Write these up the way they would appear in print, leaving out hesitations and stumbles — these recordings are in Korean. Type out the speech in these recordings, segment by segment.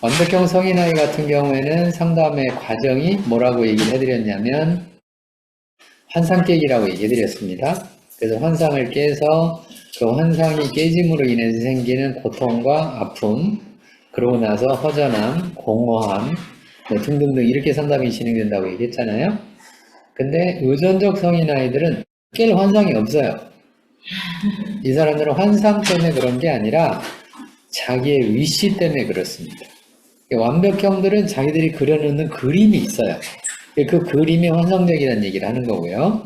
완벽형 성인아이 같은 경우에는 상담의 과정이 뭐라고 얘기를 해드렸냐면 환상 깨기라고 얘기해드렸습니다. 그래서 환상을 깨서 그 환상이 깨짐으로 인해서 생기는 고통과 아픔, 그러고 나서 허전함, 공허함 등등등 이렇게 상담이 진행된다고 얘기했잖아요. 근데 의존적 성인아이들은 깰 환상이 없어요. 이 사람들은 환상 때문에 그런 게 아니라 자기의 위시 때문에 그렇습니다. 완벽형들은 자기들이 그려놓는 그림이 있어요. 그 그림이 환상적이라는 얘기를 하는 거고요.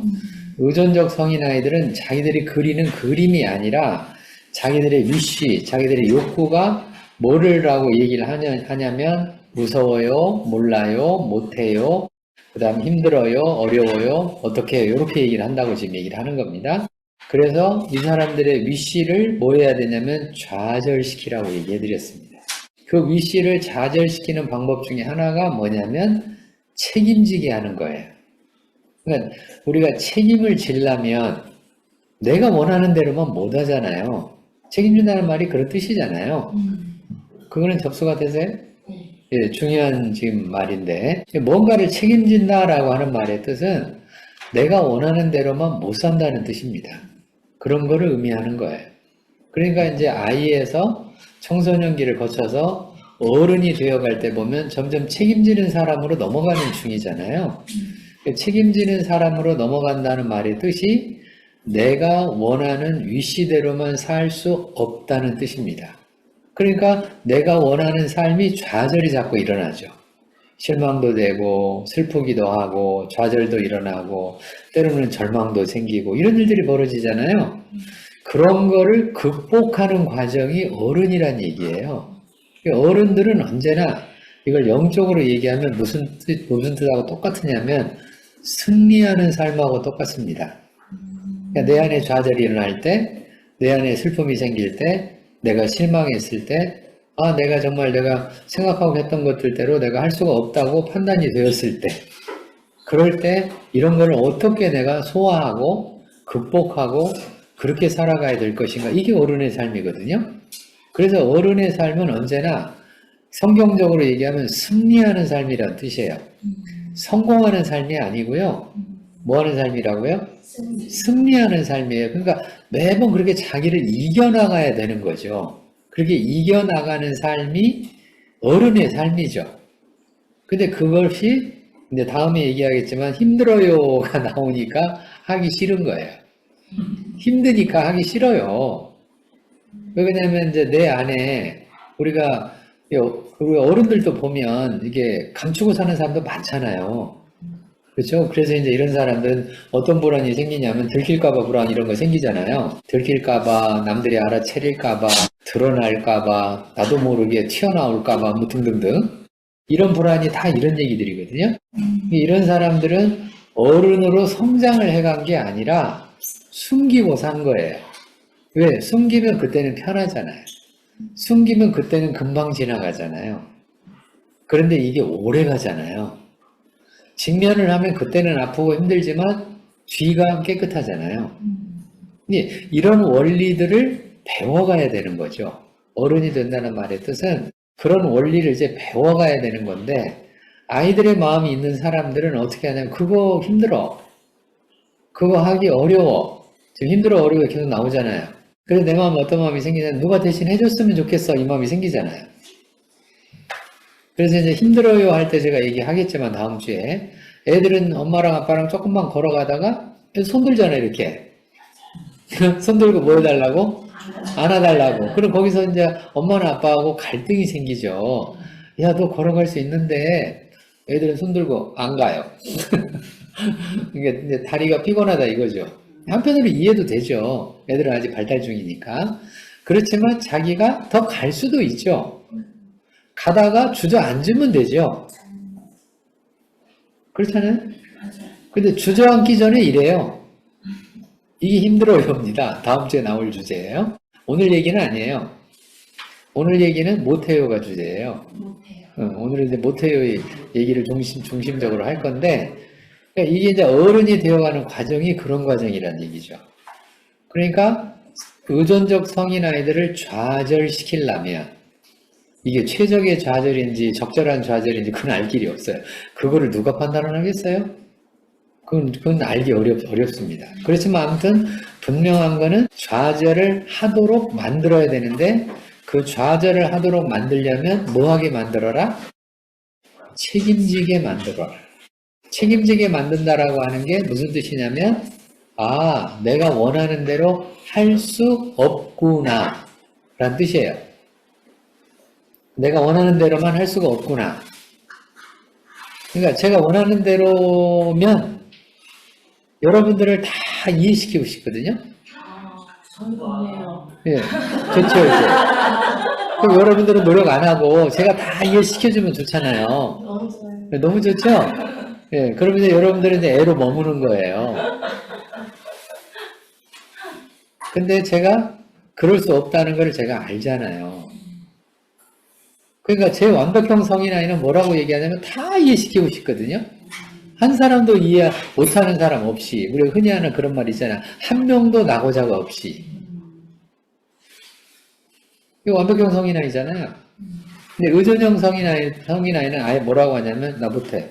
의존적 성인아이들은 자기들이 그리는 그림이 아니라 자기들의 위시, 자기들의 욕구가 뭐를라고 얘기를 하냐면 무서워요, 몰라요, 못해요, 그 다음 힘들어요, 어려워요, 어떻게 해요, 이렇게 얘기를 한다고 지금 얘기를 하는 겁니다. 그래서 이 사람들의 위시를 뭐 해야 되냐면 좌절시키라고 얘기해드렸습니다. 그 위시를 좌절시키는 방법 중에 하나가 뭐냐면 책임지게 하는 거예요. 그러니까 우리가 책임을 지려면 내가 원하는 대로만 못 하잖아요. 책임진다는 말이 그런 뜻이잖아요. 그거는 접수가 되세요? 예, 중요한 지금 말인데 뭔가를 책임진다라고 하는 말의 뜻은 내가 원하는 대로만 못 산다는 뜻입니다. 그런 거를 의미하는 거예요. 그러니까 이제 아이에서 청소년기를 거쳐서 어른이 되어갈 때 보면 점점 책임지는 사람으로 넘어가는 중이잖아요. 책임지는 사람으로 넘어간다는 말의 뜻이 내가 원하는 위시대로만 살 수 없다는 뜻입니다. 그러니까 내가 원하는 삶이 좌절이 자꾸 일어나죠. 실망도 되고 슬프기도 하고 좌절도 일어나고 때로는 절망도 생기고 이런 일들이 벌어지잖아요. 그런 거를 극복하는 과정이 어른이란 얘기예요. 어른들은 언제나 이걸 영적으로 얘기하면 무슨 뜻하고 똑같으냐면 승리하는 삶하고 똑같습니다. 그러니까 내 안에 좌절이 일어날 때, 내 안에 슬픔이 생길 때, 내가 실망했을 때, 내가 정말 내가 생각하고 했던 것들대로 내가 할 수가 없다고 판단이 되었을 때, 그럴 때 이런 걸 어떻게 내가 소화하고 극복하고 그렇게 살아가야 될 것인가. 이게 어른의 삶이거든요. 그래서 어른의 삶은 언제나 성경적으로 얘기하면 승리하는 삶이라는 뜻이에요. 성공하는 삶이 아니고요. 뭐 하는 삶이라고요? 승리하는 삶이에요. 그러니까 매번 그렇게 자기를 이겨나가야 되는 거죠. 그렇게 이겨나가는 삶이 어른의 삶이죠. 근데 그것이 이제 다음에 얘기하겠지만 힘들어요가 나오니까 하기 싫은 거예요. 힘드니까 하기 싫어요. 왜 그러냐면 이제 내 안에 우리가 어른들도 보면 이게 감추고 사는 사람도 많잖아요. 그렇죠? 그래서 이제 이런 사람들은 어떤 불안이 생기냐면 들킬까봐 불안 이런 거 생기잖아요. 들킬까봐, 남들이 알아채릴까봐, 드러날까봐, 나도 모르게 튀어나올까봐, 뭐 등등등. 이런 불안이 다 이런 얘기들이거든요. 이런 사람들은 어른으로 성장을 해간 게 아니라 숨기고 산 거예요. 왜? 숨기면 그때는 편하잖아요. 숨기면 그때는 금방 지나가잖아요. 그런데 이게 오래 가잖아요. 직면을 하면 그때는 아프고 힘들지만 뒤가 깨끗하잖아요. 이런 원리들을 배워가야 되는 거죠. 어른이 된다는 말의 뜻은 그런 원리를 이제 배워가야 되는 건데 아이들의 마음이 있는 사람들은 어떻게 하냐면 그거 힘들어. 그거 하기 어려워. 지금 힘들어 어려워 계속 나오잖아요. 그래서 내 마음에 어떤 마음이 생기냐면 누가 대신 해줬으면 좋겠어 이 마음이 생기잖아요. 그래서 이제 힘들어요 할 때 제가 얘기하겠지만 다음 주에 애들은 엄마랑 아빠랑 조금만 걸어가다가 손 들잖아요 이렇게. 손 들고 뭐 해달라고? 안아달라고. 그럼 거기서 이제 엄마나 아빠하고 갈등이 생기죠. 야, 너 걸어갈 수 있는데 애들은 손 들고 안 가요. 이게 이제 다리가 피곤하다 이거죠. 한편으로 이해도 되죠. 애들은 아직 발달 중이니까. 그렇지만 자기가 더 갈 수도 있죠. 가다가 주저앉으면 되죠. 그렇잖아요? 근데 주저앉기 전에 이래요. 이게 힘들어요입니다. 다음 주에 나올 주제예요. 오늘 얘기는 아니에요. 오늘 얘기는 못해요가 주제예요. 오늘은 이제 못해요 얘기를 중심적으로 할 건데, 그러니까 이게 이제 어른이 되어가는 과정이 그런 과정이라는 얘기죠. 그러니까 의존적 성인 아이들을 좌절시키려면 이게 최적의 좌절인지 적절한 좌절인지 그건 알 길이 없어요. 그거를 누가 판단을 하겠어요? 그건 알기 어렵습니다. 그렇지만 아무튼 분명한 거는 좌절을 하도록 만들어야 되는데 그 좌절을 하도록 만들려면 뭐하게 만들어라? 책임지게 만들어라. 책임지게 만든다라고 하는 게 무슨 뜻이냐면 아, 내가 원하는 대로 할 수 없구나 라는 뜻이에요. 내가 원하는 대로만 할 수가 없구나. 그러니까 제가 원하는 대로면 여러분들을 다 이해시키고 싶거든요. 좋네요. 예, 좋죠, 이제. 그럼 여러분들은 노력 안 하고 제가 다 이해시켜주면 좋잖아요. 너무 좋아요. 너무 좋죠? 예, 그러면 이제 여러분들은 이제 애로 머무는 거예요. 근데 제가 그럴 수 없다는 걸 제가 알잖아요. 그러니까 제 완벽형 성인아이는 뭐라고 얘기하냐면 다 이해시키고 싶거든요. 한 사람도 이해 못하는 사람 없이, 우리가 흔히 하는 그런 말 있잖아요. 한 명도 나고자가 없이. 이거 완벽형 성인아이잖아요. 근데 의존형 성인아이는 아예 뭐라고 하냐면 나 못해.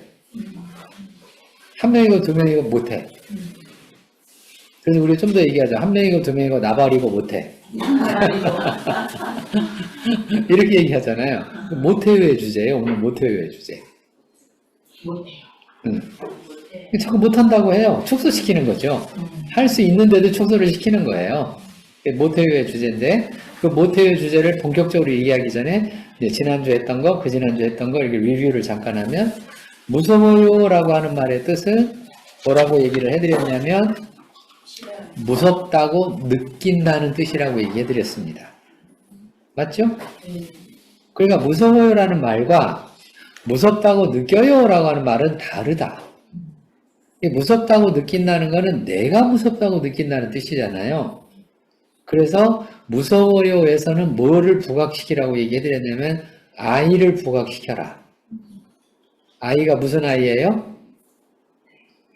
한 명이고 두 명이고 못해. 그래서 우리 좀 더 얘기하자. 한 명이고 두 명이고 나발이고 못해. 이렇게 얘기하잖아요. 못해요의 주제예요. 오늘 못해요의 주제. 못해요. 자꾸 못한다고 해요. 축소시키는 거죠. 할 수 있는데도 축소를 시키는 거예요. 못해요의 주제인데 그 못해요 주제를 본격적으로 얘기하기 전에 지난주 했던 거, 그 지난주 했던 거 이렇게 리뷰를 잠깐 하면 무서워요라고 하는 말의 뜻은 뭐라고 얘기를 해드렸냐면 무섭다고 느낀다는 뜻이라고 얘기해드렸습니다. 맞죠? 그러니까 무서워요라는 말과 무섭다고 느껴요라고 하는 말은 다르다. 무섭다고 느낀다는 거는 내가 무섭다고 느낀다는 뜻이잖아요. 그래서 무서워요에서는 뭐를 부각시키라고 얘기해드렸냐면 아이를 부각시켜라. 아이가 무슨 아이예요?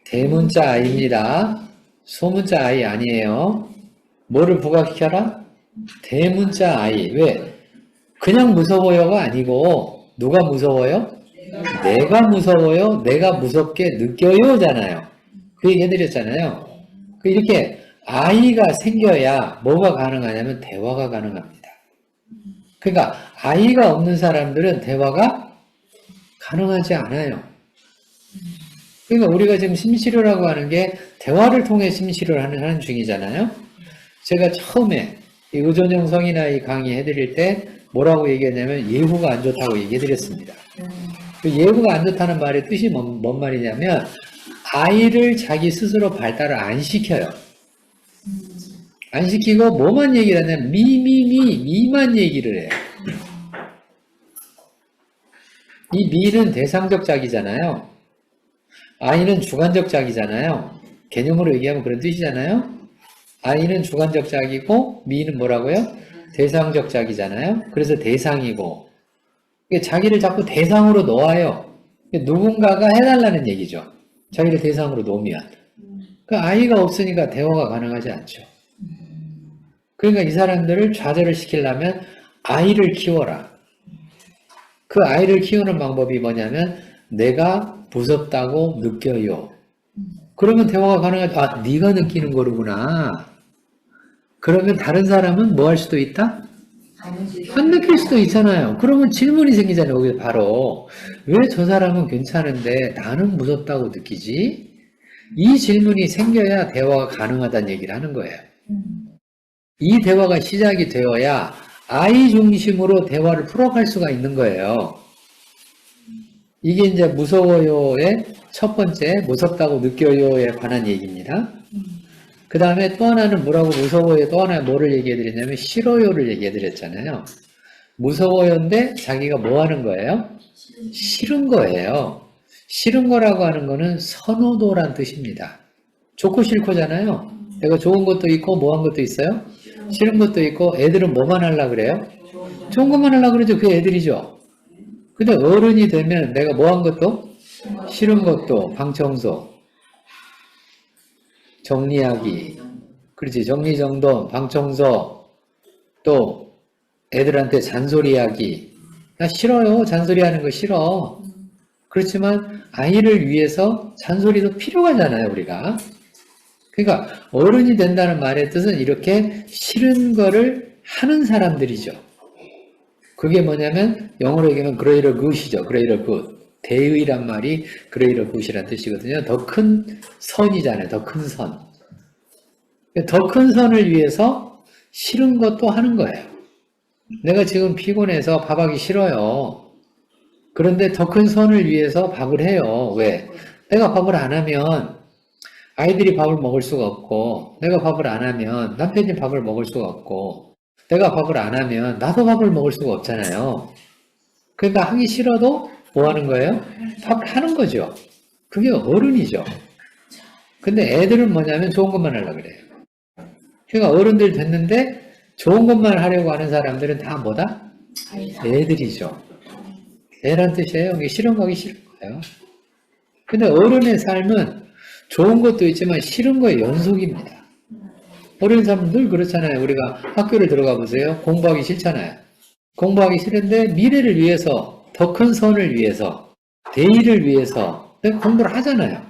대문자 아이입니다. 소문자 아이 아니에요. 뭐를 부각시켜라? 대문자 아이. 왜? 그냥 무서워요가 아니고 누가 무서워요? 내가 무서워요. 내가 무섭게 느껴요잖아요. 그 얘기 해드렸잖아요. 이렇게 아이가 생겨야 뭐가 가능하냐면 대화가 가능합니다. 그러니까 아이가 없는 사람들은 대화가 가능하지 않아요. 그러니까 우리가 지금 심시료라고 하는 게 대화를 통해 심시료를 하는 중이잖아요. 제가 처음에 이 의존형 성인아이 강의 해드릴 때 뭐라고 얘기했냐면 예후가 안 좋다고 얘기해드렸습니다. 그 예후가 안 좋다는 말의 뜻이 뭔 말이냐면 아이를 자기 스스로 발달을 안 시켜요. 안 시키고 뭐만 얘기를 하냐면 미만 얘기를 해요. 이 미는 대상적 짝이잖아요. 아이는 주관적 짝이잖아요. 개념으로 얘기하면 그런 뜻이잖아요. 아이는 주관적 짝이고 미는 뭐라고요? 대상적 짝이잖아요. 그래서 대상이고 자기를 자꾸 대상으로 놓아요. 누군가가 해달라는 얘기죠. 자기를 대상으로 놓으면. 그 아이가 없으니까 대화가 가능하지 않죠. 그러니까 이 사람들을 좌절을 시키려면 아이를 키워라. 그 아이를 키우는 방법이 뭐냐면 내가 무섭다고 느껴요. 그러면 대화가 가능하죠. 아, 네가 느끼는 거구나. 그러면 다른 사람은 뭐 할 수도 있다? 안 느낄 수도 있잖아요. 그러면 질문이 생기잖아요. 여기 바로 왜 저 사람은 괜찮은데 나는 무섭다고 느끼지? 이 질문이 생겨야 대화가 가능하다는 얘기를 하는 거예요. 이 대화가 시작이 되어야 아이 중심으로 대화를 풀어갈 수가 있는 거예요. 이게 이제 무서워요의 첫 번째 무섭다고 느껴요에 관한 얘기입니다. 그 다음에 또 하나는 뭐라고 무서워요 또 하나 뭐를 얘기해 드렸냐면 싫어요를 얘기해 드렸잖아요. 무서워요인데 자기가 뭐 하는 거예요? 싫은 거예요. 싫은 거라고 하는 거는 선호도란 뜻입니다. 좋고 싫고잖아요. 내가 좋은 것도 있고 뭐한 것도 있어요? 싫은 것도 있고 애들은 뭐만 하려고 그래요? 좋은 것만 하려고 그러죠. 그게 애들이죠. 근데 어른이 되면 내가 뭐한 것도 싫은 것도 방청소 정리하기 그렇지 정리정돈 방청소 또 애들한테 잔소리하기 나 싫어요. 잔소리 하는 거 싫어. 그렇지만 아이를 위해서 잔소리도 필요하잖아요, 우리가. 그러니까 어른이 된다는 말의 뜻은 이렇게 싫은 거를 하는 사람들이죠. 그게 뭐냐면 영어로 얘기하면 greater good이죠. greater good. 대의란 말이 greater good이라는 뜻이거든요. 더 큰 선이잖아요. 더 큰 선. 더 큰 선을 위해서 싫은 것도 하는 거예요. 내가 지금 피곤해서 밥하기 싫어요. 그런데 더 큰 선을 위해서 밥을 해요. 왜? 내가 밥을 안 하면 아이들이 밥을 먹을 수가 없고, 내가 밥을 안 하면 남편이 밥을 먹을 수가 없고, 내가 밥을 안 하면 나도 밥을 먹을 수가 없잖아요. 그러니까 하기 싫어도 뭐 하는 거예요? 밥을 하는 거죠. 그게 어른이죠. 근데 애들은 뭐냐면 좋은 것만 하려고 그래요. 그러니까 어른들 됐는데 좋은 것만 하려고 하는 사람들은 다 뭐다? 애들이죠. 애란 뜻이에요. 이게 싫은 거 하기 싫은 거예요. 근데 어른의 삶은 좋은 것도 있지만 싫은 거의 연속입니다. 어린 사람은 늘 그렇잖아요. 우리가 학교를 들어가 보세요. 공부하기 싫잖아요. 공부하기 싫은데 미래를 위해서, 더 큰 선을 위해서, 대의를 위해서 공부를 하잖아요.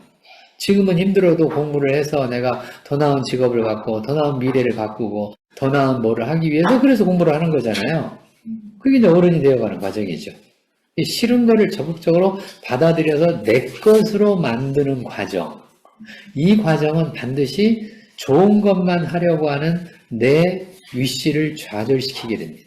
지금은 힘들어도 공부를 해서 내가 더 나은 직업을 갖고, 더 나은 미래를 바꾸고, 더 나은 뭐를 하기 위해서 그래서 공부를 하는 거잖아요. 그게 이제 어른이 되어가는 과정이죠. 이 싫은 거를 적극적으로 받아들여서 내 것으로 만드는 과정. 이 과정은 반드시 좋은 것만 하려고 하는 내 위시를 좌절시키게 됩니다.